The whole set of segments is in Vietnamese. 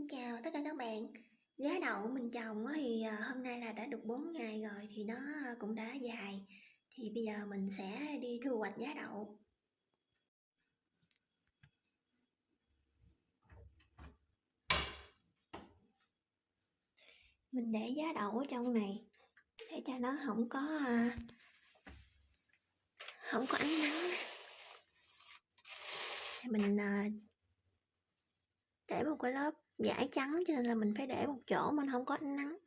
Xin chào tất cả các bạn. Giá đậu mình trồng thì hôm nay là đã được 4 ngày rồi thì nó cũng đã dài. Thì bây giờ mình sẽ đi thu hoạch giá đậu. Mình để giá đậu ở trong này để cho nó không có ánh nắng. Mình để một cái lớp vải trắng cho nên là mình phải để một chỗ mình không có ánh nắng.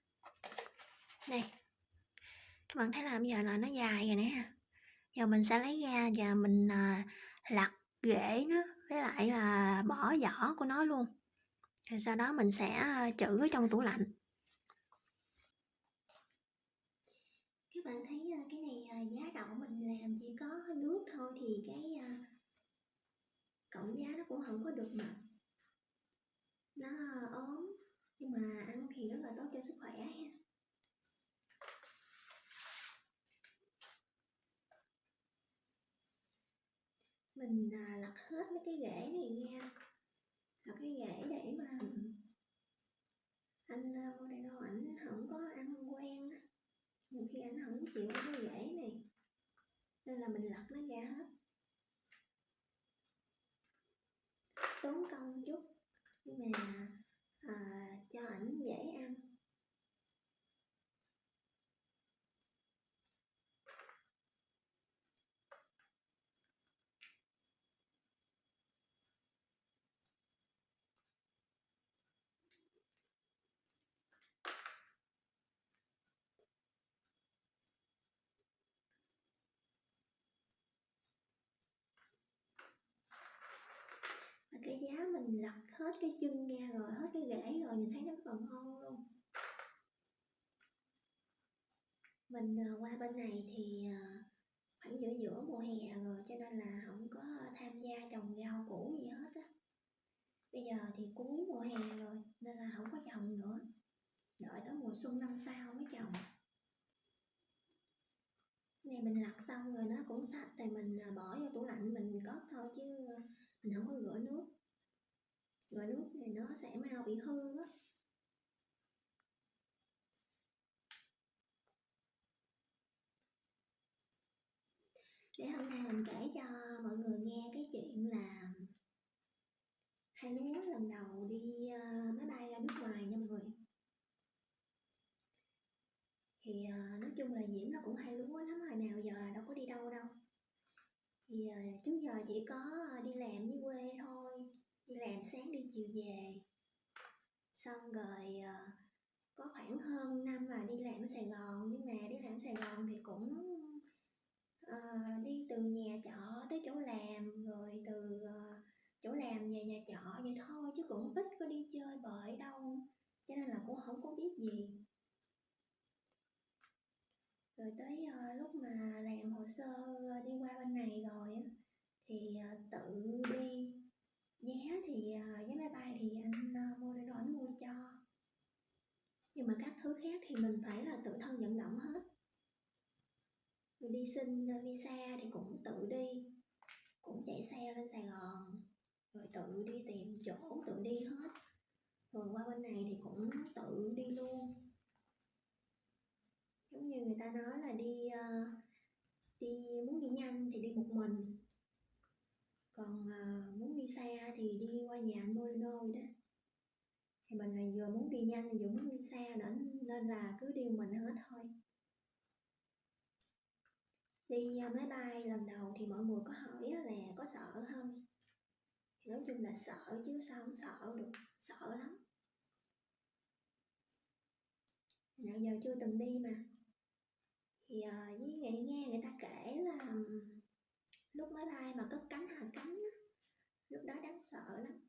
Đây, các bạn thấy là bây giờ là nó dài rồi nè ha. Giờ mình sẽ lấy ra và mình lặt rễ nó với lại là bỏ vỏ của nó luôn. Rồi sau đó mình sẽ trữ ở trong tủ lạnh. Các bạn thấy cái này giá đậu mình làm chỉ có nước thôi thì cái cọng giá nó cũng không có được mập, nó ốm, nhưng mà ăn thì rất là tốt cho sức khỏe ha. Mình lặt hết mấy cái rễ này ra, lặt cái rễ để mà anh Modeno ảnh không có ăn quen á, nhiều khi ảnh không có chịu ăn cái rễ này nên là mình lặt nó ra hết, tốn công chút nhưng mà cho ảnh dễ ăn. Và cái giá mình lặt hết cái chân ra rồi, hết cái rễ rồi, nhìn thấy nó rất là ngon luôn. Mình qua bên này thì khoảng giữa mùa hè rồi cho nên là không có tham gia trồng rau củ gì hết á. Bây giờ thì cuối mùa hè rồi nên là không có trồng nữa, đợi tới mùa xuân năm sau mới trồng. Này mình lặt xong rồi nó cũng sạch thì mình bỏ vô tủ lạnh mình cất thôi chứ mình không có rửa nước. Rửa nước thì nó sẽ mau bị hư á. Để hôm nay mình kể cho mọi người nghe cái chuyện là hai lúa lần đầu đi máy bay ra nước ngoài nha mọi người. Thì nói chung là Diễm nó cũng hay lúa lắm hồi nào giờ đâu có đi đâu đâu. Thì trước giờ chỉ có đi làm dưới quê thôi, đi làm sáng đi chiều về. Xong rồi có khoảng hơn năm là đi làm ở Sài Gòn, nhưng mà đi làm ở Sài Gòn thì cũng đi từ nhà trọ tới chỗ làm, rồi từ chỗ làm về nhà trọ vậy thôi chứ cũng ít có đi chơi bời đâu, cho nên là cũng không có biết gì. Rồi tới lúc mà làm hồ sơ đi qua bên này rồi á thì tự đi. Giá thì giá máy bay thì anh mua để anh mua cho, nhưng mà các thứ khác thì mình phải là tự thân vận động hết. Rồi đi xin visa thì cũng tự đi, cũng chạy xe lên Sài Gòn rồi tự đi tìm chỗ tự đi hết. Rồi qua bên này thì cũng tự đi luôn. Giống như người ta nói là muốn đi nhanh thì đi một mình, còn muốn đi xa thì đi qua nhà anh Molino vậy đó. Thì mình là vừa muốn đi nhanh vừa muốn đi xa nữa nên là cứ đi mình hết thôi. Đi máy bay lần đầu thì mọi người có hỏi là có sợ không? Thì nói chung là sợ chứ sao không sợ được, sợ lắm. Nào giờ chưa từng đi mà. Thì với nghe người ta kể là lúc máy bay mà cất cánh hạ cánh á, lúc đó đáng sợ lắm.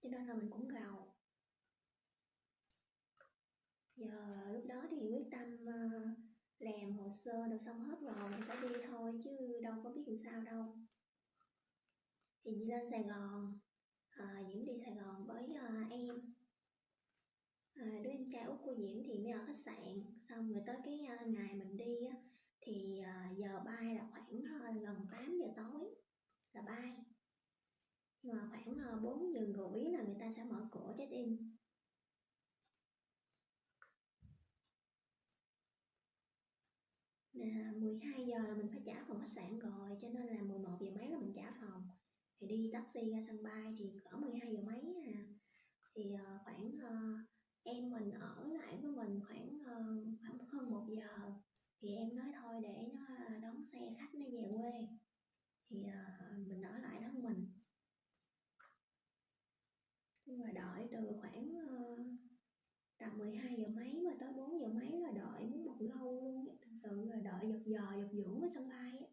Cho nên là mình cũng gầu. Giờ lúc đó thì quyết tâm làm hồ sơ rồi xong hết rồi mình phải đi thôi chứ đâu có biết làm sao đâu. Thì đi lên Sài Gòn, Diễm đi Sài Gòn với em. Đứa em trai út của Diễm thì mới ở khách sạn. Xong rồi tới cái ngày mình đi á, thì giờ bay là khoảng gần 8 giờ tối là bay. Nhưng mà khoảng 4 giờ rưỡi là người ta sẽ mở cửa check-in. Là 12 giờ là mình phải trả phòng khách sạn rồi, cho nên là 11 giờ mấy là mình trả phòng. Thì đi taxi ra sân bay thì cỡ 12 giờ mấy à. Thì khoảng em mình ở lại với mình khoảng hơn 1 giờ. Thì em nói thôi để nó đón xe khách nó về quê. Thì mình ở lại đó của mình. Nhưng mà đợi từ khoảng tầm 12 giờ mấy mà tới 4 giờ mấy là đợi muốn một gâu luôn á. Thật sự là đợi giật giờ giật dũng ở sân bay á.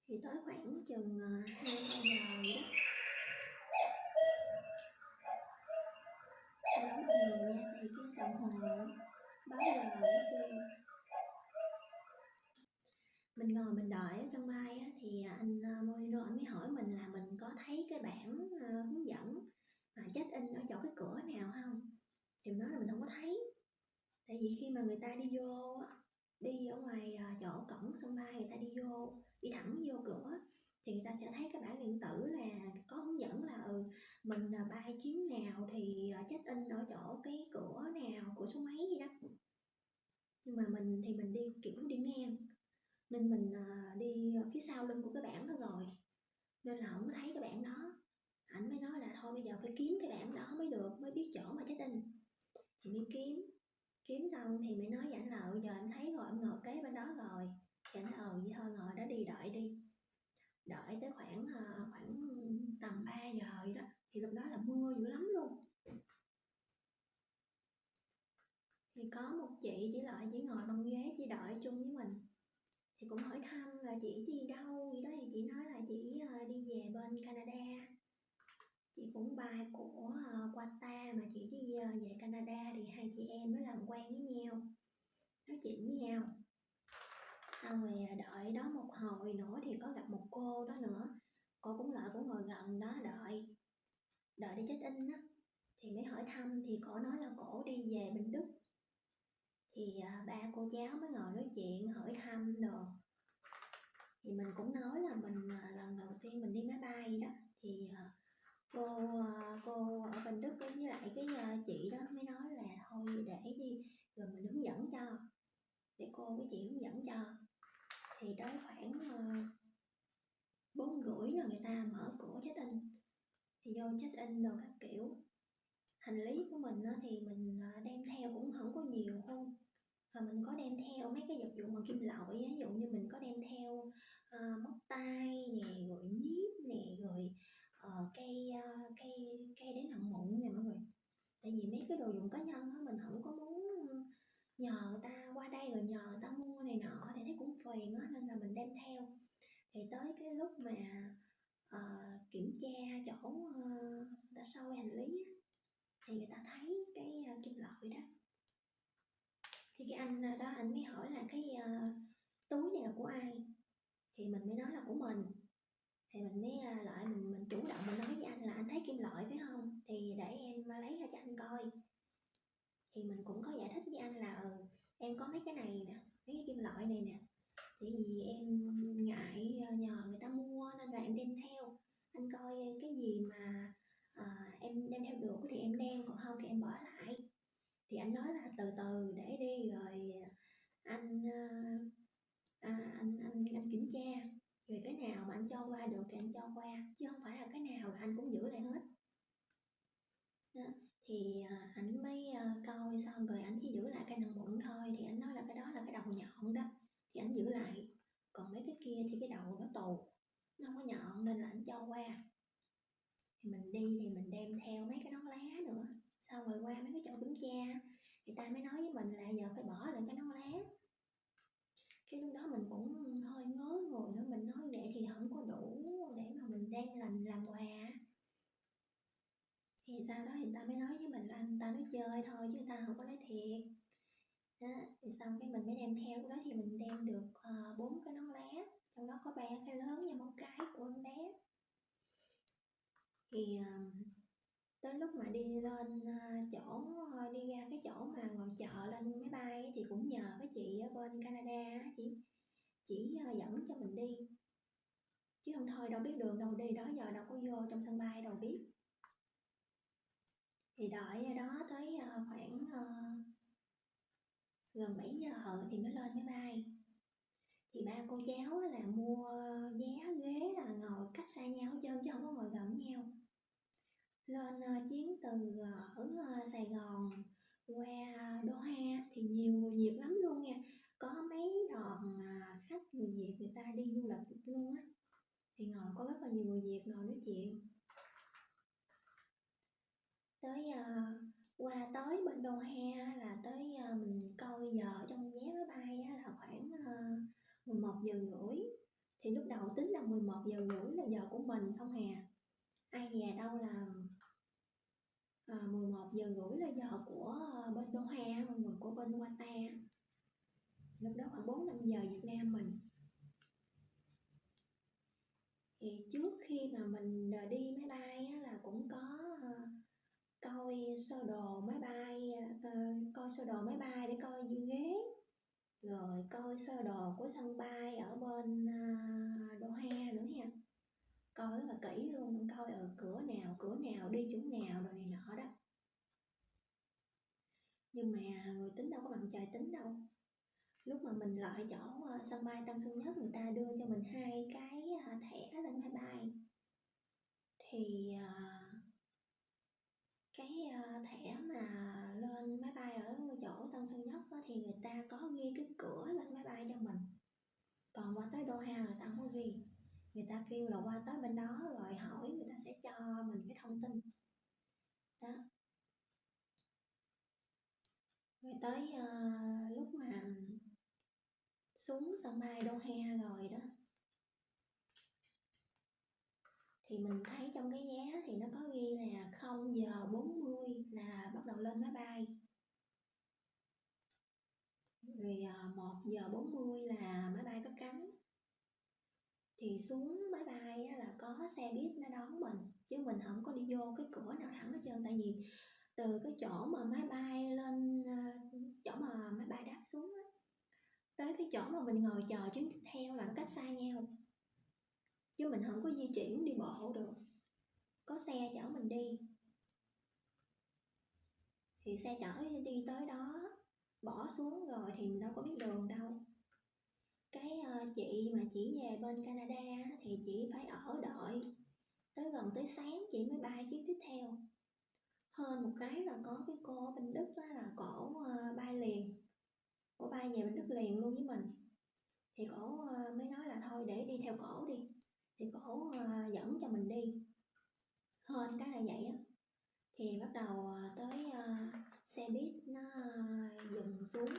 Thì tới khoảng chừng 2-3 giờ vậy đó. Đó mọi người nha, thì cái đồng hồ báo giờ nó kêu. Mình ngồi mình đợi ở sân bay á, thì anh Molino anh mới hỏi mình là mình có thấy cái bảng hướng dẫn check in ở chỗ cái cửa nào không? Thì mình nói là mình không có thấy. Tại vì khi mà người ta đi vô á, đi ở ngoài chỗ cổng sân bay người ta đi thẳng vô cửa thì người ta sẽ thấy cái bảng điện tử là có hướng dẫn là mình bay chuyến nào thì check in ở chỗ cái cửa nào, cửa số mấy gì đó. Nhưng mà mình thì mình đi kiểu đi ngang nên mình đi phía sau lưng của cái bảng đó rồi nên là không có thấy cái bảng đó. Ảnh mới nói là thôi bây giờ phải kiếm cái bảng đó mới được, mới biết chỗ mà check in. Thì mới kiếm xong thì mới nói với ảnh là bây giờ anh thấy rồi, em ngồi kế bên đó rồi. Thì ảnh vậy thôi ngồi đó đi, đợi đi. Đợi tới khoảng tầm 3 giờ vậy đó. Thì lúc đó là mưa dữ lắm luôn. Thì có một chị chỉ lại chỉ ngồi bằng ghế chỉ đợi chung với mình. Thì cũng hỏi thăm là chị đi đâu vậy đó, thì chị nói là chị đi về bên Canada. Chị cũng bay của Qatar mà chị đi về Canada thì hai chị em mới làm quen với nhau, nói chuyện với nhau. Xong rồi đợi đó một hồi nữa thì có gặp một cô đó nữa. Cô cũng lại cũng ngồi gần đó đợi đi check in á. Thì mới hỏi thăm thì cổ nói là cổ đi về bên Đức. Thì ba cô cháu mới ngồi nói chuyện hỏi thăm rồi. Thì mình cũng nói là mình lần đầu tiên mình đi máy bay vậy đó. Thì cô ở bên Đức với lại cái chị đó mới nói là thôi để đi rồi mình hướng dẫn cho, để cô với chị hướng dẫn cho. Thì tới khoảng 4:30 là người ta mở cửa check in. Thì vô check in rồi các kiểu. Hành lý của mình thì mình đem theo cũng không có nhiều không. Và mình có đem theo mấy cái vật dụng bằng kim loại, ví dụ như mình có đem theo móc tay nè, rồi nhíp nè, rồi cây để nằm mụn nè mọi người. Tại vì mấy cái đồ dùng cá nhân mình không có muốn nhờ người ta qua đây rồi nhờ người ta mua này nọ thì thấy cũng phiền nên là mình đem theo. Thì tới cái lúc mà kiểm tra chỗ người ta soi hành lý thì người ta thấy cái kim loại đó. Thì cái anh đó anh mới hỏi là cái túi này là của ai? Thì mình mới nói là của mình. Thì mình mới lại mình chủ động mình nói với anh là anh thấy kim loại phải không? Thì để em lấy ra cho anh coi. Thì mình cũng có giải thích với anh là em có mấy cái này nè, mấy cái kim loại này nè. Tại vì em ngại nhờ người ta mua nên là em đem theo. Anh coi cái gì mà em đem theo được thì em đem, còn không thì em bỏ lại. Thì anh nói là từ từ để đi rồi anh kiểm tra. Rồi cái nào mà anh cho qua được thì anh cho qua, chứ không phải là cái nào là anh cũng giữ lại hết. Đó. Thì ảnh mới coi xong rồi ảnh chỉ giữ lại cái nòng bụng thôi. Thì anh nói là cái đó là cái đầu nhọn đó, thì ảnh giữ lại. Còn mấy cái kia thì cái đầu nó tù, nó không có nhọn nên là ảnh cho qua. Thì mình đi thì mình đem theo mấy cái nón lá nữa. Xong rồi qua mấy cái chỗ kiểm tra, người ta mới nói với mình là giờ phải bỏ lại cái nón lá. Cái lúc đó mình cũng hơi ngớ người nữa, mình nói vậy thì không có đủ để mà mình đem làm quà. Thì sau đó thì người ta mới nói với mình là người ta nói chơi thôi chứ người ta không có nói thiệt. Đó. Thì xong cái mình mới đem theo. Lúc đó thì mình đem được 4 cái nón lá, trong đó có 3 cái lớn và 1 cái của con bé. Thì tới lúc mà đi lên đi ra cái chỗ mà ngồi chợ lên máy bay thì cũng nhờ cái chị ở bên Canada chỉ dẫn cho mình đi, chứ không thôi đâu biết đường đâu đi, đó giờ đâu có vô trong sân bay đâu biết. Thì đợi ở đó tới khoảng gần 7 giờ thì mới lên máy bay. Thì ba cô cháu là mua vé ghế là ngồi cách xa nhau hết trơn chứ không có ngồi gần nhau. Lên chuyến từ ở Sài Gòn qua Doha thì nhiều người Việt lắm luôn nha. Có mấy đoàn khách người Việt người ta đi du lịch luôn á. Thì ngồi có rất là nhiều người Việt ngồi nói chuyện. Tới qua tới bên Doha là tới mình coi giờ trong vé máy bay á, là khoảng 11 giờ rưỡi. Thì lúc đầu tính là 11 giờ rưỡi là giờ của mình không hà. Ai dè đâu là 11 giờ rưỡi là giờ của bên Doha, mọi người, của bên Qatar. Lúc đó khoảng 4-5 giờ Việt Nam mình. Thì trước khi mà mình đi máy bay á, là cũng có coi sơ đồ máy bay, coi sơ đồ máy bay để coi ghế, rồi coi sơ đồ của sân bay ở bên Doha nữa nha. Coi rất là kỹ luôn, mình coi ở cửa nào đi chỗ nào rồi này nọ đó. Nhưng mà người tính đâu có bằng trời tính đâu. Lúc mà mình lại chỗ sân bay Tân Sơn Nhất, người ta đưa cho mình 2 cái thẻ lên máy bay. Thì cái thẻ mà lên máy bay ở chỗ Tân Sơn Nhất á, thì người ta có ghi cái cửa lên máy bay cho mình. Còn qua tới Doha người ta không có ghi. Người ta kêu là qua tới bên đó rồi hỏi, người ta sẽ cho mình cái thông tin đó. Rồi tới lúc mà xuống sân bay Doha rồi đó, thì mình thấy trong cái vé thì nó có ghi là 0 giờ 40 là bắt đầu lên máy bay. Rồi 1 giờ 40 là máy bay cất cánh. Thì xuống máy bay là có xe buýt nó đón mình, chứ mình không có đi vô cái cửa nào thẳng hết trơn. Tại vì từ cái chỗ mà máy bay lên, chỗ mà máy bay đáp xuống á, tới cái chỗ mà mình ngồi chờ chuyến tiếp theo là nó cách xa nhau. Chứ mình không có di chuyển đi bộ được, có xe chở mình đi. Thì xe chở đi tới đó, bỏ xuống rồi thì mình đâu có biết đường đâu. Cái chị mà chỉ về bên Canada thì chị phải ở đợi tới gần tới sáng chị mới bay chuyến tiếp theo. Hơn một cái là có cái cô ở bên Đức đó là cổ bay liền, cổ bay về bên Đức liền luôn với mình. Thì cổ mới nói là thôi để đi theo cổ đi. Thì cổ dẫn cho mình đi. Hơn cái là vậy á. Thì bắt đầu tới xe buýt nó dừng xuống.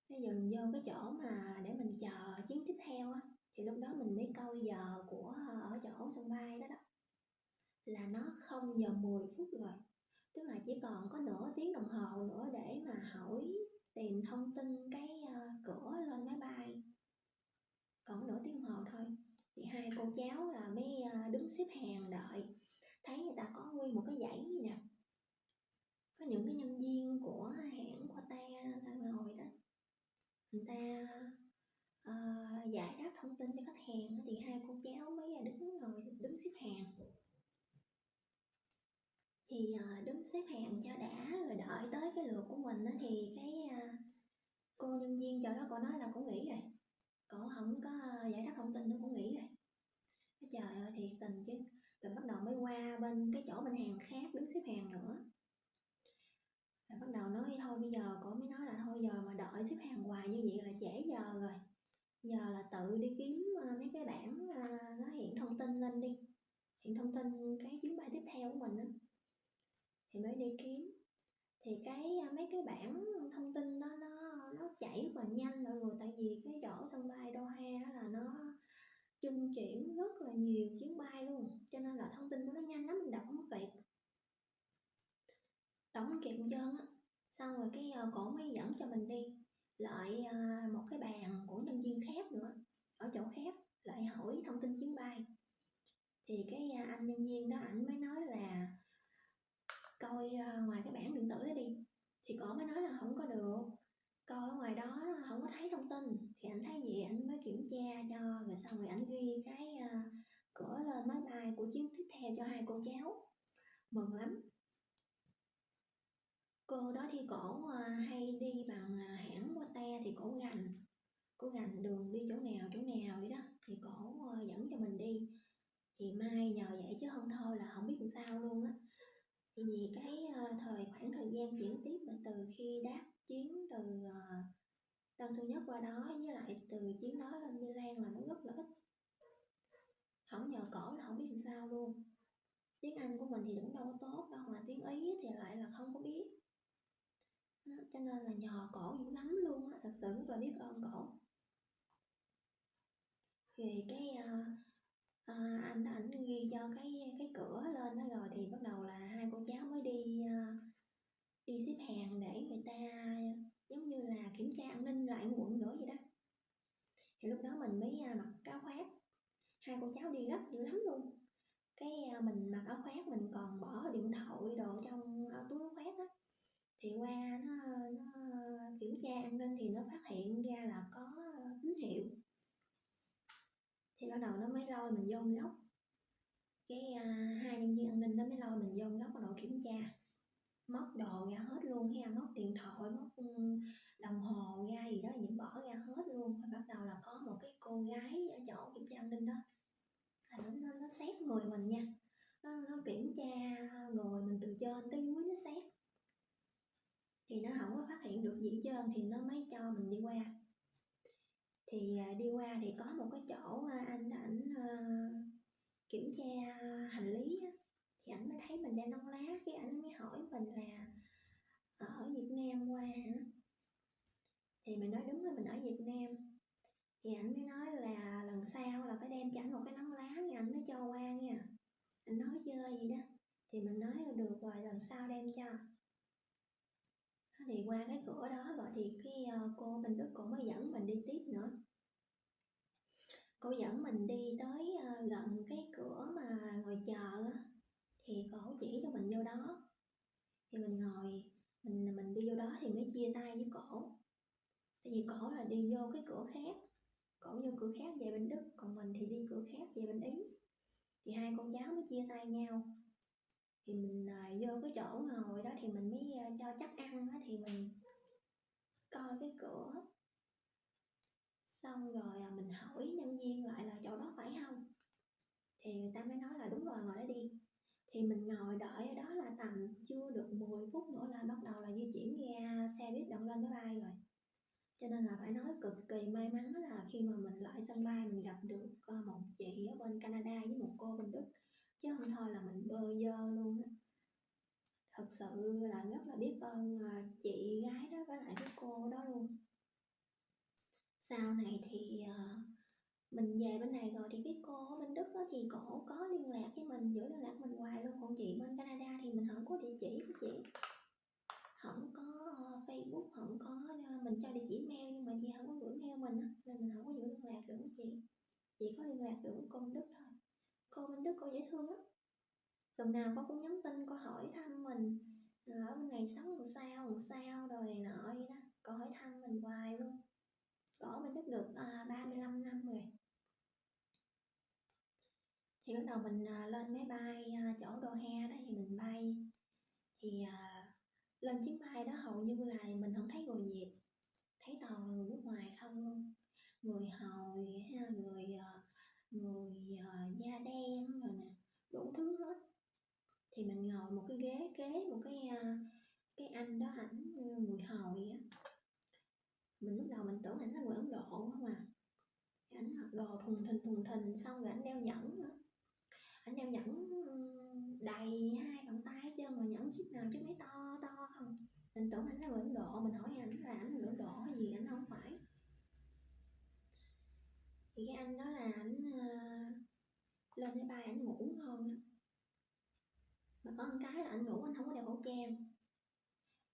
Nó dừng vô cái chỗ mà để mình chờ chuyến tiếp theo á. Thì lúc đó mình mới coi giờ của ở chỗ sân bay đó đó. Là nó 0 giờ 10 phút rồi. Tức là chỉ còn có nửa tiếng đồng hồ nữa để mà hỏi tìm thông tin cái cửa lên máy bay. Còn nửa tiếng đồng hồ thôi. Thì hai cô cháu là mới đứng xếp hàng đợi. Thấy người ta có nguyên một cái dãy gì nè. Có những cái nhân viên của hãng Qatar người ta ngồi đó. Người ta giải đáp thông tin cho khách hàng. Thì hai cô cháu mới đứng xếp hàng. Thì đứng xếp hàng cho đã rồi đợi tới cái lượt của mình á, thì cái cô nhân viên chỗ đó cô nói là cô nghỉ rồi, cô không có giải đáp thông tin nữa, cô nghỉ rồi. Trời ơi thiệt tình chứ. Rồi bắt đầu mới qua bên cái chỗ bên hàng khác đứng xếp hàng nữa. Rồi bắt đầu nói thôi bây giờ cô mới nói là thôi giờ mà đợi xếp hàng hoài như vậy là trễ giờ rồi. Giờ là tự đi kiếm mấy cái bảng nó hiện thông tin lên đi. Hiện thông tin cái chuyến bay tiếp theo của mình á. Thì mới đi kiếm. Thì mấy cái bảng thông tin đó nó chạy rất là nhanh mọi người. Tại vì cái chỗ sân bay Doha là nó trung chuyển rất là nhiều chuyến bay luôn. Cho nên là thông tin của nó nhanh lắm, mình đọc không kịp. Đọc không kịp trơn á. Xong rồi cái cổ mới dẫn cho mình đi lại một cái bàn của nhân viên khác nữa, ở chỗ khác, lại hỏi thông tin chuyến bay. Thì cái anh nhân viên đó ảnh mới nói là coi ngoài cái bảng điện tử đó đi. Thì cổ mới nói là không có được, coi ở ngoài đó không có thấy thông tin. Thì anh thấy gì anh mới kiểm tra cho, rồi xong rồi anh ghi cái cửa lên máy bay của chuyến tiếp theo cho hai cô cháu. Mừng lắm. Cô đó thì cổ hay đi bằng hãng Lotte, thì cổ gành đường đi chỗ nào vậy đó, thì cổ dẫn cho mình đi. Thì mai nhờ vậy chứ không thôi là không biết làm sao luôn á. Vì cái khoảng thời gian chuyển tiếp mà từ khi đáp chuyến từ Tân Sơn Nhất qua đó, với lại từ chuyến đó lên Milan là nó rất là ít. Không nhờ cổ là không biết làm sao luôn. Tiếng Anh của mình thì cũng đâu có tốt đâu, mà tiếng Ý thì lại là không có biết. Cho nên là nhờ cổ dữ lắm luôn á, thật sự rất là biết ơn cổ. Thì cái ảnh ghi cho cái cửa lên đó rồi, thì bắt đầu là hai cô cháu mới đi xếp hàng để người ta giống như là kiểm tra an ninh lại quận nữa vậy đó. Thì lúc đó mình mới mặc áo khoác, hai cô cháu đi gấp dữ lắm luôn. Cái mình mặc áo khoác, mình còn bỏ điện thoại đồ trong túi áo khoác á. Thì qua nó kiểm tra an ninh thì nó phát hiện ra là có tín hiệu. Thì bắt đầu nó mới lôi mình vô góc. Cái hai nhân viên an ninh nó mới lôi mình vô góc, bắt đầu kiểm tra, móc đồ ra hết luôn ha, móc điện thoại, móc đồng hồ ra gì đó gì bỏ ra hết luôn. Rồi bắt đầu là có một cái cô gái ở chỗ kiểm tra an ninh đó, nó xét người mình nha, nó kiểm tra người mình từ trên tới dưới, nó xét thì nó không có phát hiện được gì hết trơn, thì nó mới cho mình đi qua. Thì đi qua thì có một cái chỗ anh ảnh kiểm tra hành lý á, thì ảnh mới thấy mình đeo nón lá, cái ảnh mới hỏi mình là ở Việt Nam qua hả? Thì mình nói đúng rồi, mình ở Việt Nam. Thì ảnh mới nói là lần sau là phải đem cho ảnh một cái nón lá nha, ảnh mới cho qua nha. Anh nói chơi gì đó. Thì mình nói là được rồi, lần sau đem cho. Thì qua cái cửa đó rồi thì cái cô bên Đức cô mới dẫn mình đi tiếp nữa. Cô dẫn mình đi tới gần cái cửa mà ngồi chờ á, thì cổ chỉ cho mình vô đó. Thì mình ngồi, mình đi vô đó thì mới chia tay với cổ. Tại vì cổ là đi vô cái cửa khác, cổ vô cửa khác về bên Đức, còn mình thì đi cửa khác về bên Ý. Thì hai con cháu mới chia tay nhau. Thì mình vô cái chỗ ngồi đó thì mình mới cho chắc ăn á, thì mình coi cái cửa. Xong rồi mình hỏi nhân viên lại là chỗ đó phải không? Thì người ta mới nói là đúng rồi, ngồi đó đi. Thì mình ngồi đợi ở đó là tầm chưa được 10 phút nữa là bắt đầu là di chuyển ra xe buýt đậu lên máy bay rồi. Cho nên là phải nói cực kỳ may mắn là khi mà mình lại sân bay mình gặp được một chị ở bên Canada với một cô bên Đức. Chứ không thôi là mình bơ vơ luôn á. Thật sự là rất là biết ơn chị gái đó với lại cái cô đó luôn. Sau này thì mình về bên này rồi thì cái cô ở bên Đức đó thì cổ có liên lạc với mình, giữ liên lạc mình hoài luôn. Còn chị bên Canada thì mình không có địa chỉ của chị, không có Facebook, không có mình cho địa chỉ mail nhưng mà chị không có gửi mail mình á, nên mình không có giữ liên lạc được với chị. Chỉ có liên lạc được với cô bên Đức thôi. Cô bên Đức cô dễ thương lắm, lần nào cô cũng nhắn tin, cô hỏi thăm mình ở bên này sống làm sao rồi này nọ vậy đó. Cô hỏi thăm mình hoài luôn. Cô ở bên Đức được 35 năm rồi. Thì bắt đầu mình lên máy bay chỗ Doha đó thì mình bay. Thì lên chuyến bay đó hầu như là mình không thấy người Việt, thấy toàn là người nước ngoài không luôn. Người Hồi ha, người da đen rồi nè, đủ thứ hết. Thì mình ngồi một cái ghế kế một cái anh đó, ảnh người Hồi á. Mình lúc đầu mình tưởng ảnh là người Ấn Độ không à. Ảnh mặc đồ thùng thình, xong rồi ảnh đeo nhẫn nữa. Ảnh đeo nhẫn đầy hai bàn tay hết trơn, mà nhẫn chiếc nào chiếc mấy to to không. Mình tưởng ảnh là người Ấn Độ, mình hỏi ảnh là ảnh người Ấn Độ hay gì, ảnh không phải. Thì cái anh đó là ảnh lên máy bay ảnh ngủ ngon lắm. Mà có một cái là ảnh ngủ anh không có đeo khẩu trang.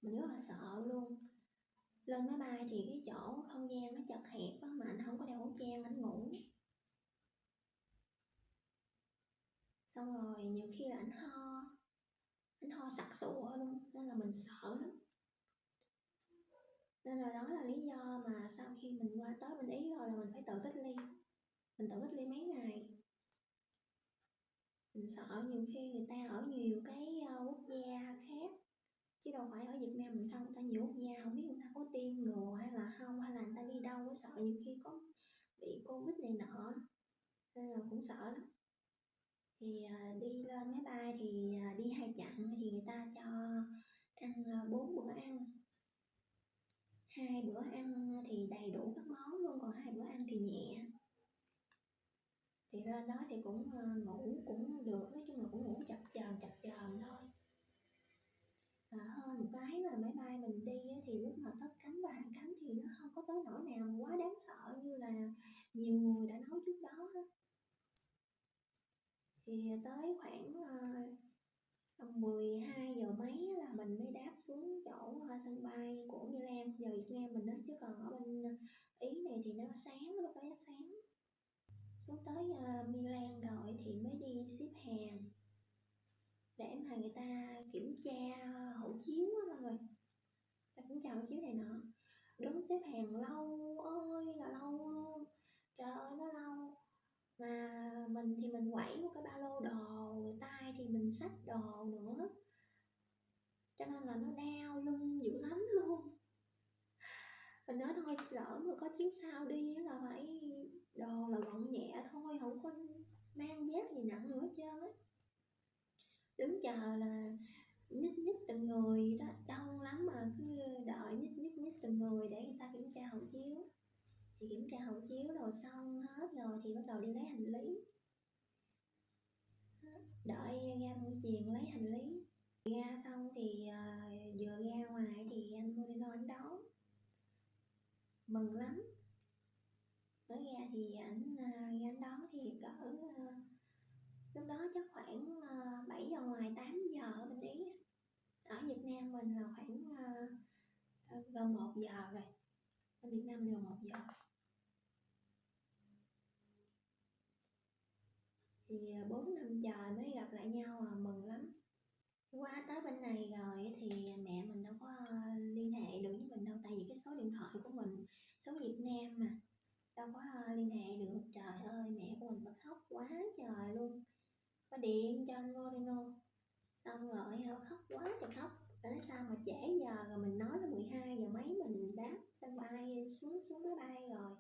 Mình rất là sợ luôn. Lên máy bay thì cái chỗ không gian nó chật hẹp á, mà anh không có đeo khẩu trang, anh ngủ. Xong rồi nhiều khi là anh ho sặc sụa luôn, nên là mình sợ lắm. Nên là đó là lý do mà sau khi mình qua tới bên Ý rồi là mình phải tự cách ly. Mình tự cách ly mấy ngày. Mình sợ nhiều khi người ta ở nhiều cái quốc gia khác, chứ đâu phải ở Việt Nam mình không, người ta nhiều quốc gia không biết người ta có tiêm ngừa hay là không, hay là người ta đi đâu có sợ nhiều khi có bị Covid này nọ, nên là cũng sợ lắm. Thì đi lên máy bay thì đi 2 chặng thì người ta cho ăn 4 bữa ăn. 2 bữa ăn thì đầy đủ các món luôn, còn 2 bữa ăn thì nhẹ. Thì lên đó thì cũng ngủ cũng được, nói chung là cũng ngủ chập chờn thôi. Hơn một cái là máy bay mình đi thì lúc mà cất cánh và hạ cánh thì nó không có tới nỗi nào quá đáng sợ như là nhiều người đã nói trước đó. Thì tới khoảng 12 giờ mấy là mình mới đáp xuống chỗ sân bay của Milan, giờ Việt Nam mình đó, chứ còn ở bên Ý này thì nó sáng, lúc đó sáng. Xuống tới Milan rồi thì mới đi xếp hàng để mà người ta kiểm tra hộ chiếu á mọi người. Ta cũng chào hộ chiếu này nọ. Đứng xếp hàng lâu ơi là lâu luôn. Trời ơi nó lâu. Mà mình thì mình quẩy một cái ba lô đồ, người ta thì mình xách đồ nữa. Cho nên là nó đau lưng dữ lắm luôn. Mình nói thôi lỡ mà có chuyến sau đi là phải đồ là gọn nhẹ thôi, không có mang vác gì nặng nữa hết trơn á. Đứng chờ là nhích từng người đó, đông lắm mà cứ đợi nhích từng người để người ta kiểm tra hộ chiếu. Thì kiểm tra hộ chiếu rồi xong hết rồi thì bắt đầu đi lấy hành lý. Đợi ra bưu chuyền lấy hành lý. Ra xong thì vừa ra ngoài thì anh Moreno anh đón. Mừng lắm. Mới ra thì anh đón thì cỡ lúc đó chắc khoảng 7 giờ ngoài 8 giờ ở bên Ý. Ở Việt Nam mình là khoảng gần 1 giờ rồi. Ở Việt Nam gần 1 giờ. Thì 4-5 giờ mới gặp lại nhau mừng lắm. Qua tới bên này rồi thì mẹ mình đâu có liên hệ được với mình đâu, tại vì cái số điện thoại của mình số Việt Nam mà đâu có liên hệ được. Trời ơi mẹ của mình khóc quá trời luôn, có điện cho anh Moreno xong rồi nó khóc quá trời khóc. Nói sao mà trễ giờ rồi, mình nói là 12 giờ mấy mình đáp sân bay xuống máy bay rồi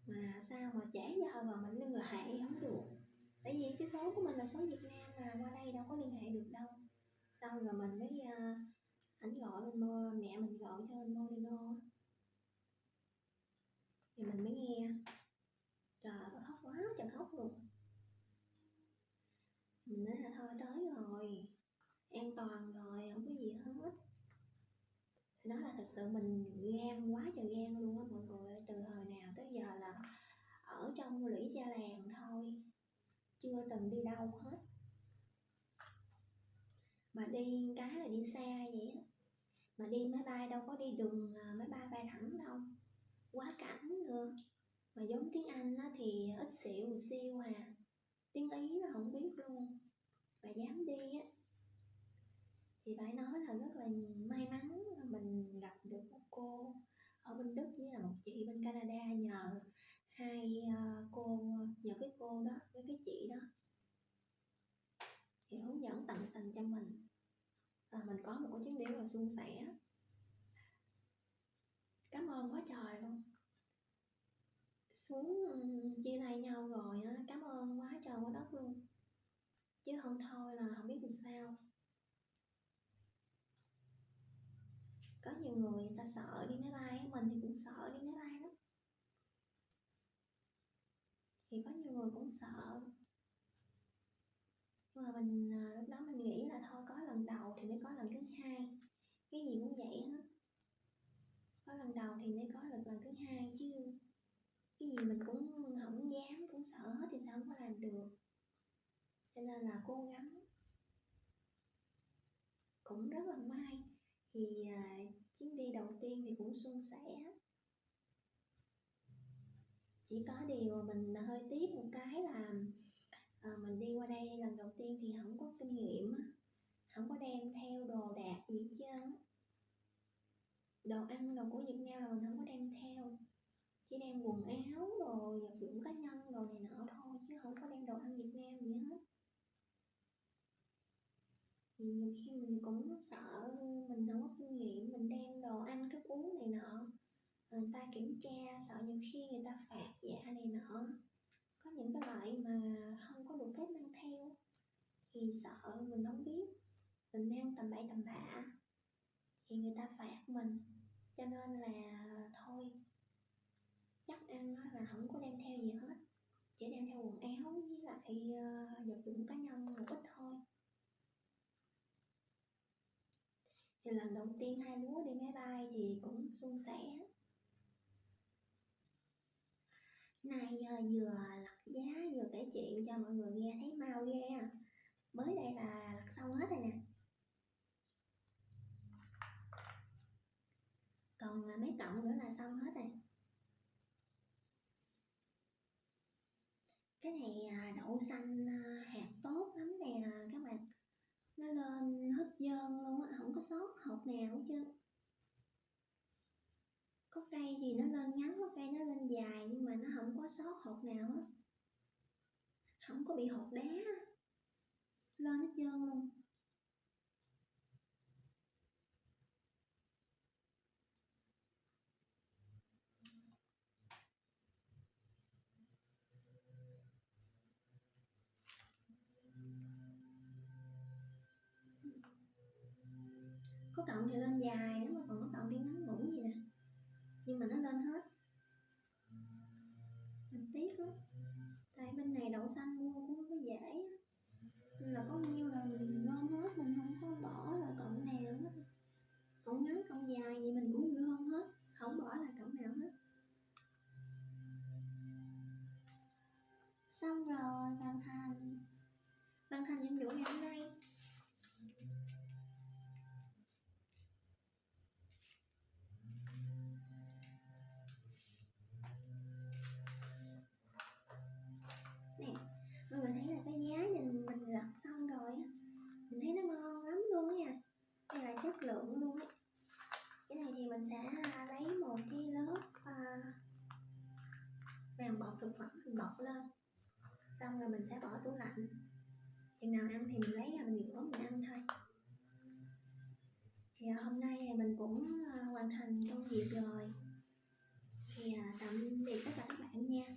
mà sao mà trễ giờ rồi mình liên hệ không được, tại vì cái số của mình là số Việt Nam mà qua đây đâu có liên hệ được đâu. Xong rồi mình mới ảnh gọi bên mẹ mình gọi cho anh Moreno thì mình mới nghe. Trời ơi khóc quá trời khóc luôn. Mình nói là thôi tới rồi, an toàn rồi, không có gì hết. Thì nói là thật sự mình gan quá trời gan luôn á mọi người. Từ hồi nào tới giờ là ở trong lũy Gia Làng thôi, chưa từng đi đâu hết. Mà đi cái là đi xa vậy á. Mà đi máy bay đâu có đi đường máy bay bay thẳng đâu, quá cảnh nữa. Mà giống tiếng Anh á thì ít xịu siêu à, tiếng Ý là không biết luôn. Mà dám đi á thì phải nói là rất là may mắn là mình gặp được một cô ở bên Đức với là một chị bên Canada, nhờ cái cô đó với cái chị đó thì hướng dẫn tận tình cho mình. Mình có một cái chuyến đi là suôn sẻ. Cảm ơn quá trời luôn. Xuống chia tay nhau rồi á, cảm ơn quá trời quá đất luôn, chứ không thôi là không biết làm sao. Có nhiều người ta sợ đi máy bay, mình thì cũng sợ đi máy bay lắm. Thì có nhiều người cũng sợ, nhưng mà mình lúc đó mình nghĩ là thôi có lần đầu thì mới có lần thứ hai, cái gì cũng vậy hết. Có lần đầu thì mới có được lần thứ hai chứ, cái gì mình cũng không dám, cũng sợ hết thì sao không có làm được. Cho nên là cố gắng. Cũng rất là may thì chuyến đi đầu tiên thì cũng suôn sẻ. Chỉ có điều mình hơi tiếc một cái là mình đi qua đây lần đầu tiên thì không có kinh nghiệm, không có đem theo đồ đạc gì hết trơn. Đồ ăn đồ của Việt Nam là mình không có đem theo, chỉ đem quần áo đồ vật dụng cá nhân đồ này nọ thôi, chứ không có đem đồ ăn Việt Nam gì hết. Thì nhiều khi mình cũng sợ mình không có kinh nghiệm, mình đem đồ ăn thức uống này nọ, người ta kiểm tra, sợ nhiều khi người ta phạt vạ này nọ. Có những cái loại mà không có được phép mang theo thì sợ mình không biết, mình mang tầm bậy tầm bạ thì người ta phạt mình, cho nên là thôi chắc ăn là không có đem theo gì hết, chỉ đem theo quần áo với lại vật dụng cá nhân một ít thôi. Thì lần đầu tiên hai đứa đi máy bay thì cũng suôn sẻ. Nay vừa lật giá vừa kể chuyện cho mọi người nghe thấy mau ghê à. Mới đây là lật xong hết rồi nè, còn mấy cộng nữa là xong hết rồi. Cái này đậu xanh hạt tốt lắm nè các bạn, nó lên hết trơn luôn á, không có sót hột nào hết trơn. Có cây thì nó lên ngắn, có cây nó lên dài nhưng mà nó không có sót hột nào hết, không có bị hột đá, lên hết trơn luôn. Có cọng thì lên dài lắm mà còn có cọng đi ngắn ngủn gì nè, nhưng mà nó lên hết. Mình tiếc lắm, tại bên này đậu xanh mua cũng không có dễ, nên là có nhiêu là mình gom hết, mình không có bỏ lại cọng nào hết. Cọng ngắn cọng dài gì mình cũng gom hết, không bỏ lại cọng nào hết. Xong rồi, hoàn thành nhiệm vụ ngày hôm nay. Nè, mọi người thấy là cái giá nhìn mình lật xong rồi á, mình thấy nó ngon lắm luôn á nha. Đây là chất lượng luôn á. Cái này thì mình sẽ lấy một cái lớp màng bọc thực phẩm mình bọc lên, xong rồi mình sẽ bỏ tủ lạnh, chừng nào ăn thì mình lấy ra mình rửa mình ăn thôi. Thì hôm nay thì mình cũng hoàn thành công việc rồi, thì tạm biệt tất cả các bạn nha.